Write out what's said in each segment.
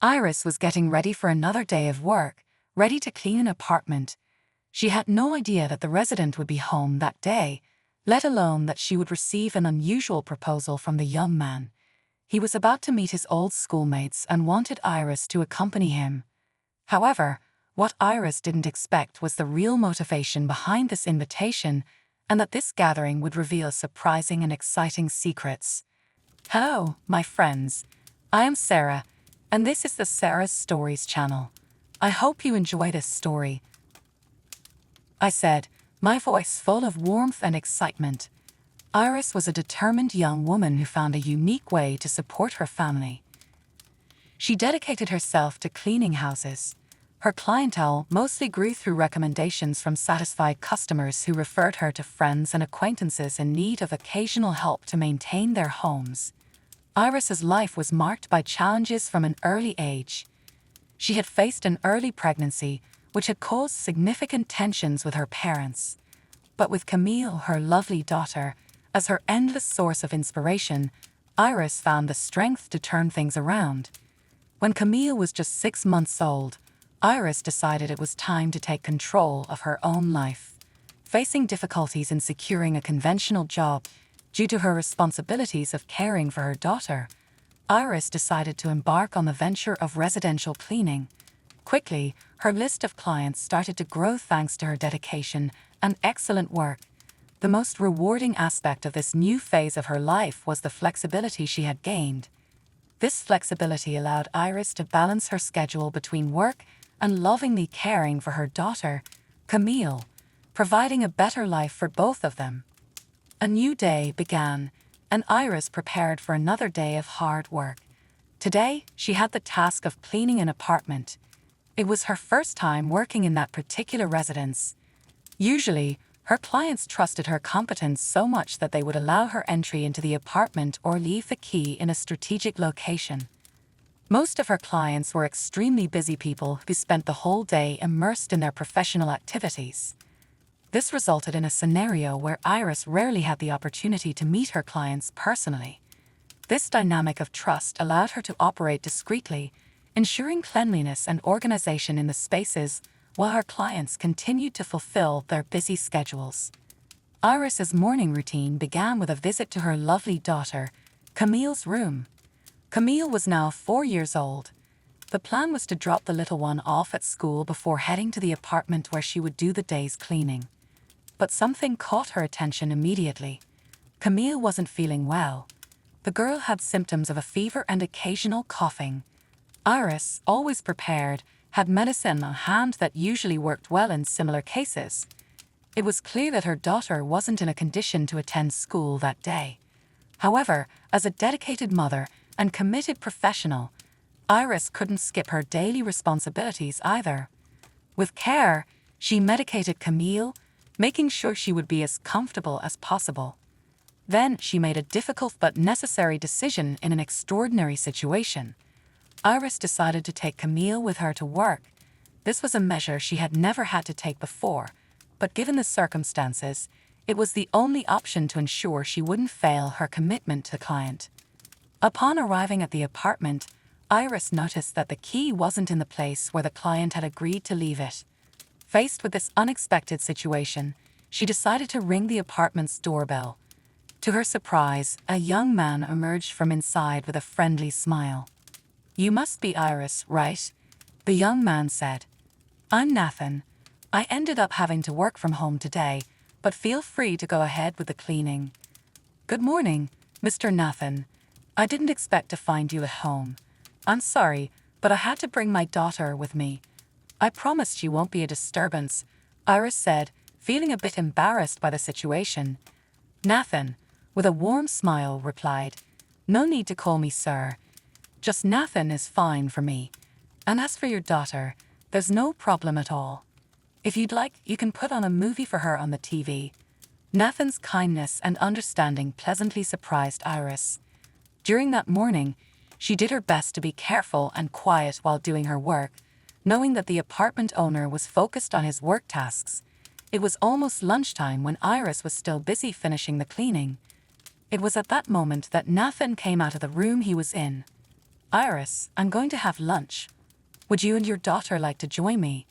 Iris was getting ready for another day of work, ready to clean an apartment. She had no idea that the resident would be home that day, let alone that she would receive an unusual proposal from the young man. He was about to meet his old schoolmates and wanted Iris to accompany him. However, what Iris didn't expect was the real motivation behind this invitation, and that this gathering would reveal surprising and exciting secrets. Hello, my friends. I am Sarah, and this is the Sarah's Stories channel. I hope you enjoy this story, I said, my voice full of warmth and excitement. Iris was a determined young woman who found a unique way to support her family. She dedicated herself to cleaning houses. Her clientele mostly grew through recommendations from satisfied customers who referred her to friends and acquaintances in need of occasional help to maintain their homes. Iris's life was marked by challenges from an early age. She had faced an early pregnancy, which had caused significant tensions with her parents. But with Camille, her lovely daughter, as her endless source of inspiration, Iris found the strength to turn things around. When Camille was just 6 months old, Iris decided it was time to take control of her own life. Facing difficulties in securing a conventional job due to her responsibilities of caring for her daughter, Iris decided to embark on the venture of residential cleaning. Quickly, her list of clients started to grow thanks to her dedication and excellent work. The most rewarding aspect of this new phase of her life was the flexibility she had gained. This flexibility allowed Iris to balance her schedule between work and lovingly caring for her daughter, Camille, providing a better life for both of them. A new day began, and Iris prepared for another day of hard work. Today, she had the task of cleaning an apartment. It was her first time working in that particular residence. Usually, her clients trusted her competence so much that they would allow her entry into the apartment or leave the key in a strategic location. Most of her clients were extremely busy people who spent the whole day immersed in their professional activities. This resulted in a scenario where Iris rarely had the opportunity to meet her clients personally. This dynamic of trust allowed her to operate discreetly, ensuring cleanliness and organization in the spaces while her clients continued to fulfill their busy schedules. Iris's morning routine began with a visit to her lovely daughter, Camille's room. Camille was now 4 years old. The plan was to drop the little one off at school before heading to the apartment where she would do the day's cleaning. But something caught her attention immediately. Camille wasn't feeling well. The girl had symptoms of a fever and occasional coughing. Iris, always prepared, had medicine on hand that usually worked well in similar cases. It was clear that her daughter wasn't in a condition to attend school that day. However, as a dedicated mother and committed professional, Iris couldn't skip her daily responsibilities either. With care, she medicated Camille, making sure she would be as comfortable as possible. Then she made a difficult but necessary decision in an extraordinary situation. Iris decided to take Camille with her to work. This was a measure she had never had to take before, but given the circumstances, it was the only option to ensure she wouldn't fail her commitment to the client. Upon arriving at the apartment, Iris noticed that the key wasn't in the place where the client had agreed to leave it. Faced with this unexpected situation, she decided to ring the apartment's doorbell. To her surprise, a young man emerged from inside with a friendly smile. "You must be Iris, right?" the young man said. "I'm Nathan. I ended up having to work from home today, but feel free to go ahead with the cleaning." "Good morning, Mr. Nathan. I didn't expect to find you at home. I'm sorry, but I had to bring my daughter with me. I promise she won't be a disturbance," Iris said, feeling a bit embarrassed by the situation. Nathan, with a warm smile, replied, "No need to call me sir. Just Nathan is fine for me. And as for your daughter, there's no problem at all. If you'd like, you can put on a movie for her on the TV." Nathan's kindness and understanding pleasantly surprised Iris. During that morning, she did her best to be careful and quiet while doing her work, knowing that the apartment owner was focused on his work tasks. It was almost lunchtime when Iris was still busy finishing the cleaning. It was at that moment that Nathan came out of the room he was in. "Iris, I'm going to have lunch. Would you and your daughter like to join me?"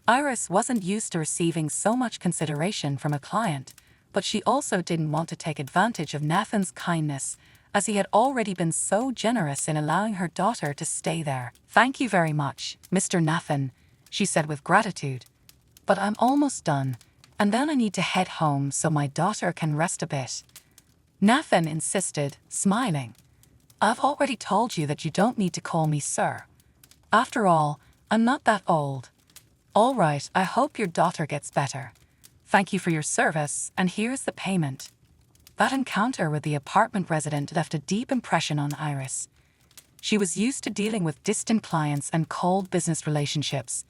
Iris wasn't used to receiving so much consideration from a client, but she also didn't want to take advantage of Nathan's kindness, as he had already been so generous in allowing her daughter to stay there. "Thank you very much, Mr. Nathan," she said with gratitude. "But I'm almost done, and then I need to head home so my daughter can rest a bit." Nathan insisted, smiling. "I've already told you that you don't need to call me sir. After all, I'm not that old. All right, I hope your daughter gets better. Thank you for your service, and here's the payment." That encounter with the apartment resident left a deep impression on Iris. She was used to dealing with distant clients and cold business relationships,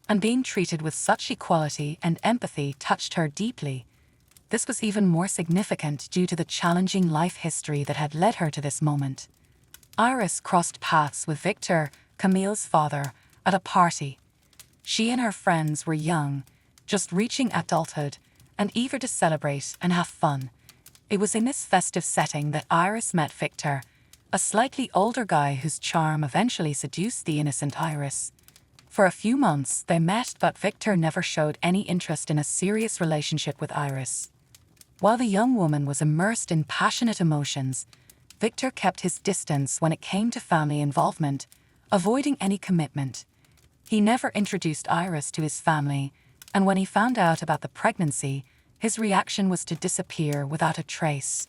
and being treated with such equality and empathy touched her deeply. This was even more significant due to the challenging life history that had led her to this moment. Iris crossed paths with Victor, Camille's father, at a party. She and her friends were young, just reaching adulthood, and eager to celebrate and have fun. It was in this festive setting that Iris met Victor, a slightly older guy whose charm eventually seduced the innocent Iris. For a few months they met, but Victor never showed any interest in a serious relationship with Iris. While the young woman was immersed in passionate emotions, Victor kept his distance when it came to family involvement, avoiding any commitment. He never introduced Iris to his family, and when he found out about the pregnancy, his reaction was to disappear without a trace.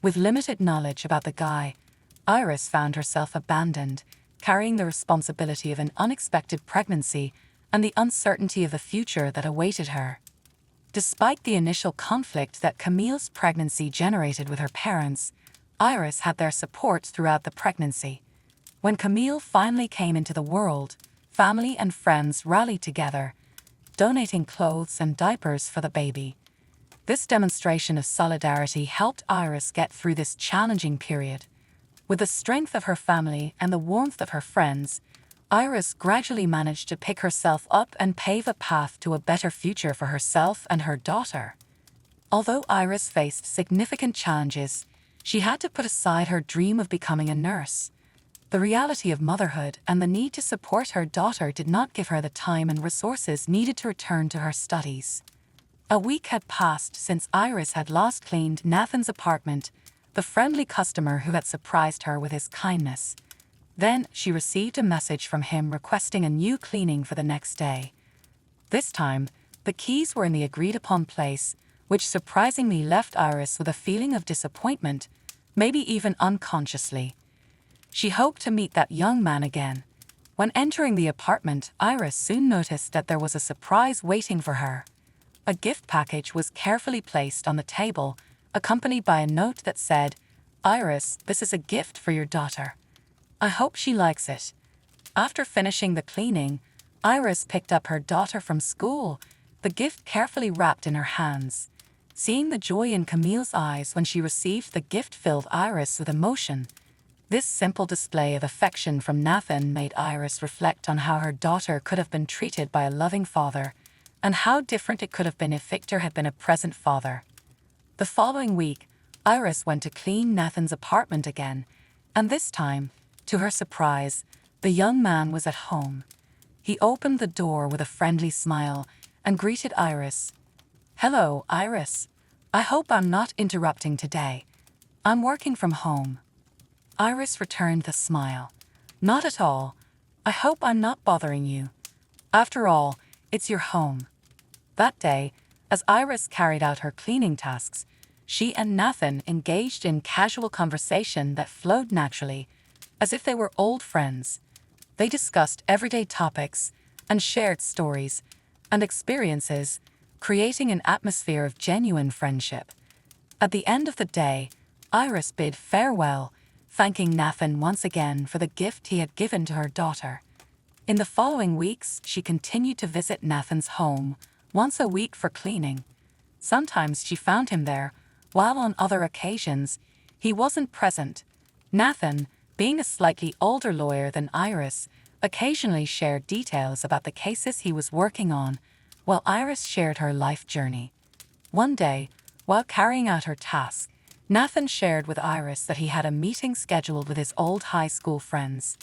With limited knowledge about the guy, Iris found herself abandoned, carrying the responsibility of an unexpected pregnancy and the uncertainty of the future that awaited her. Despite the initial conflict that Camille's pregnancy generated with her parents, Iris had their support throughout the pregnancy. When Camille finally came into the world, family and friends rallied together, donating clothes and diapers for the baby. This demonstration of solidarity helped Iris get through this challenging period. With the strength of her family and the warmth of her friends, Iris gradually managed to pick herself up and pave a path to a better future for herself and her daughter. Although Iris faced significant challenges, she had to put aside her dream of becoming a nurse. The reality of motherhood and the need to support her daughter did not give her the time and resources needed to return to her studies. A week had passed since Iris had last cleaned Nathan's apartment, the friendly customer who had surprised her with his kindness. Then she received a message from him requesting a new cleaning for the next day. This time, the keys were in the agreed-upon place, which surprisingly left Iris with a feeling of disappointment, maybe even unconsciously. She hoped to meet that young man again. When entering the apartment, Iris soon noticed that there was a surprise waiting for her. A gift package was carefully placed on the table, accompanied by a note that said, "Iris, this is a gift for your daughter. I hope she likes it." After finishing the cleaning, Iris picked up her daughter from school, the gift carefully wrapped in her hands. Seeing the joy in Camille's eyes when she received the gift filled Iris with emotion. This simple display of affection from Nathan made Iris reflect on how her daughter could have been treated by a loving father, and how different it could have been if Victor had been a present father. The following week, Iris went to clean Nathan's apartment again, and this time, to her surprise, the young man was at home. He opened the door with a friendly smile and greeted Iris. "Hello, Iris. I hope I'm not interrupting today. I'm working from home." Iris returned the smile. "Not at all. I hope I'm not bothering you. After all, it's your home." That day, as Iris carried out her cleaning tasks, she and Nathan engaged in casual conversation that flowed naturally, as if they were old friends. They discussed everyday topics and shared stories and experiences, creating an atmosphere of genuine friendship. At the end of the day, Iris bid farewell, thanking Nathan once again for the gift he had given to her daughter. In the following weeks, she continued to visit Nathan's home once a week for cleaning. Sometimes she found him there, while on other occasions, he wasn't present. Nathan, being a slightly older lawyer than Iris, occasionally shared details about the cases he was working on, while Iris shared her life journey. One day, while carrying out her task, Nathan shared with Iris that he had a meeting scheduled with his old high school friends.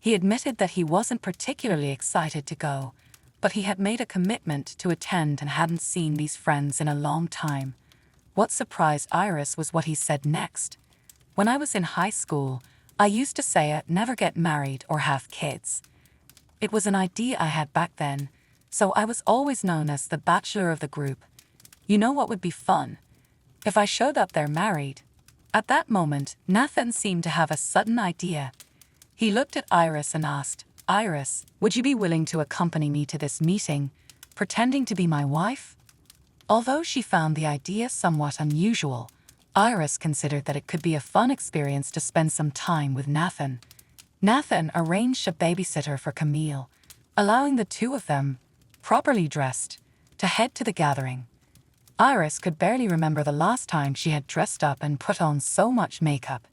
He admitted that he wasn't particularly excited to go, but he had made a commitment to attend and hadn't seen these friends in a long time. What surprised Iris was what he said next. "When I was in high school, I used to say I'd never get married or have kids. It was an idea I had back then, so I was always known as the bachelor of the group. You know what would be fun? If I showed up there married." At that moment, Nathan seemed to have a sudden idea. He looked at Iris and asked, "Iris, would you be willing to accompany me to this meeting, pretending to be my wife?" Although she found the idea somewhat unusual, Iris considered that it could be a fun experience to spend some time with Nathan. Nathan arranged a babysitter for Camille, allowing the two of them, properly dressed, to head to the gathering. Iris could barely remember the last time she had dressed up and put on so much makeup.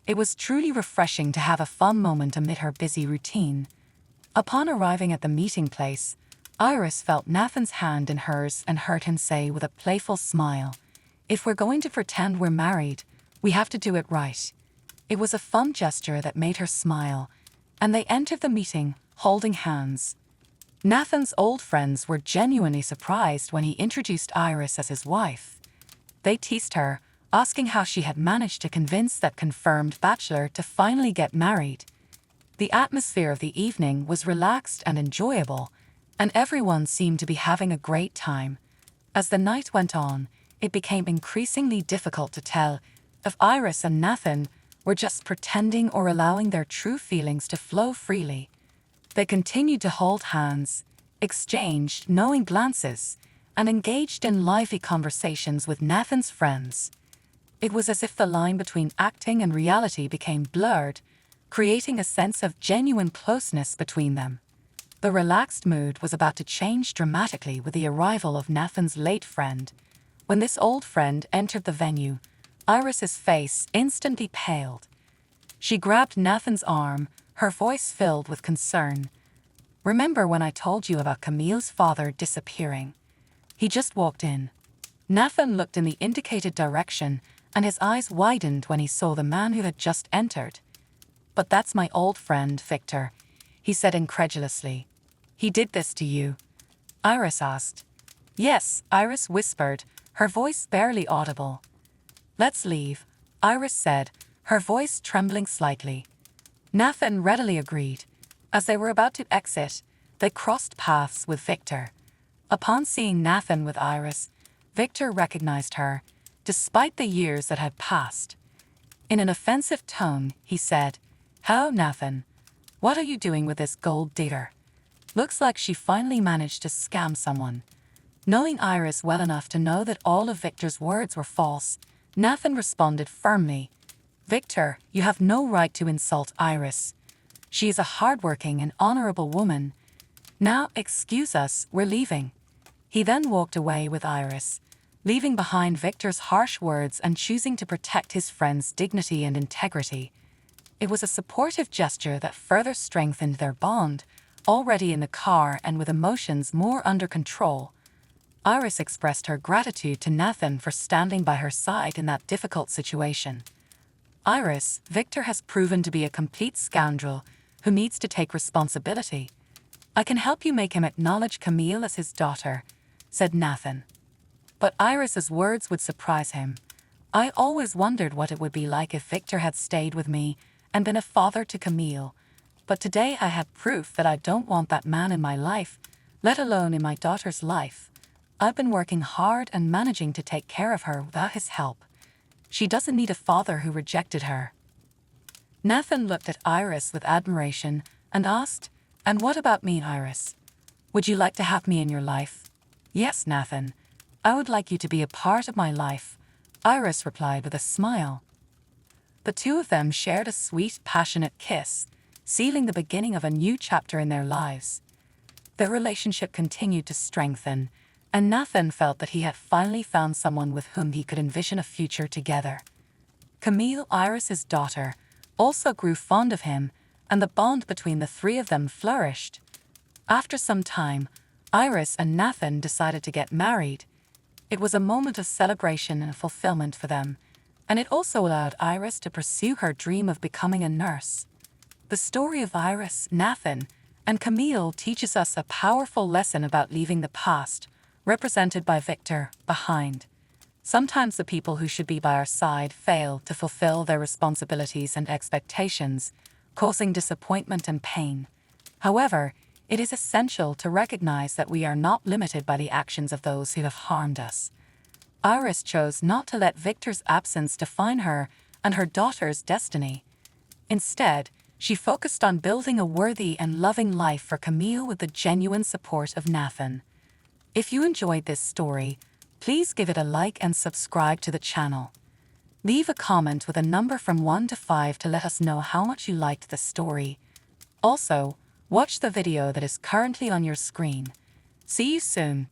It was truly refreshing to have a fun moment amid her busy routine. Upon arriving at the meeting place, Iris felt Nathan's hand in hers and heard him say with a playful smile, "If we're going to pretend we're married, we have to do it right." It was a fun gesture that made her smile, and they entered the meeting, holding hands. Nathan's old friends were genuinely surprised when he introduced Iris as his wife. They teased her, asking how she had managed to convince that confirmed bachelor to finally get married. The atmosphere of the evening was relaxed and enjoyable, and everyone seemed to be having a great time. As the night went on, it became increasingly difficult to tell if Iris and Nathan were just pretending or allowing their true feelings to flow freely. They continued to hold hands, exchanged knowing glances, and engaged in lively conversations with Nathan's friends. It was as if the line between acting and reality became blurred, creating a sense of genuine closeness between them. The relaxed mood was about to change dramatically with the arrival of Nathan's late friend. When this old friend entered the venue, Iris's face instantly paled. She grabbed Nathan's arm, her voice filled with concern. "Remember when I told you about Camille's father disappearing? He just walked in." Nathan looked in the indicated direction, and his eyes widened when he saw the man who had just entered. "But that's my old friend, Victor," he said incredulously. "He did this to you?" Iris asked. "Yes," Iris whispered, her voice barely audible. "Let's leave," Iris said, her voice trembling slightly. Nathan readily agreed. As they were about to exit, they crossed paths with Victor. Upon seeing Nathan with Iris, Victor recognized her, despite the years that had passed. In an offensive tone, he said, "How, Nathan? What are you doing with this gold digger? Looks like she finally managed to scam someone." Knowing Iris well enough to know that all of Victor's words were false, Nathan responded firmly, "Victor, you have no right to insult Iris. She is a hardworking and honorable woman. Now, excuse us, we're leaving." He then walked away with Iris, leaving behind Victor's harsh words and choosing to protect his friend's dignity and integrity. It was a supportive gesture that further strengthened their bond, already in the car and with emotions more under control. Iris expressed her gratitude to Nathan for standing by her side in that difficult situation. "Iris, Victor has proven to be a complete scoundrel who needs to take responsibility. I can help you make him acknowledge Camille as his daughter," said Nathan. But Iris's words would surprise him. "I always wondered what it would be like if Victor had stayed with me and been a father to Camille. But today I had proof that I don't want that man in my life, let alone in my daughter's life. I've been working hard and managing to take care of her without his help. She doesn't need a father who rejected her." Nathan looked at Iris with admiration and asked, "And what about me, Iris? Would you like to have me in your life?" "Yes, Nathan. I would like you to be a part of my life," Iris replied with a smile. The two of them shared a sweet, passionate kiss, sealing the beginning of a new chapter in their lives. Their relationship continued to strengthen, and Nathan felt that he had finally found someone with whom he could envision a future together. Camille, Iris's daughter, also grew fond of him, and the bond between the three of them flourished. After some time, Iris and Nathan decided to get married. It was a moment of celebration and fulfillment for them, and it also allowed Iris to pursue her dream of becoming a nurse. The story of Iris, Nathan, and Camille teaches us a powerful lesson about leaving the past, represented by Victor, behind. Sometimes the people who should be by our side fail to fulfill their responsibilities and expectations, causing disappointment and pain. However, it is essential to recognize that we are not limited by the actions of those who have harmed us. Iris chose not to let Victor's absence define her and her daughter's destiny. Instead, she focused on building a worthy and loving life for Camille with the genuine support of Nathan. If you enjoyed this story, please give it a like and subscribe to the channel. Leave a comment with a number from 1 to 5 to let us know how much you liked the story. Also, watch the video that is currently on your screen. See you soon.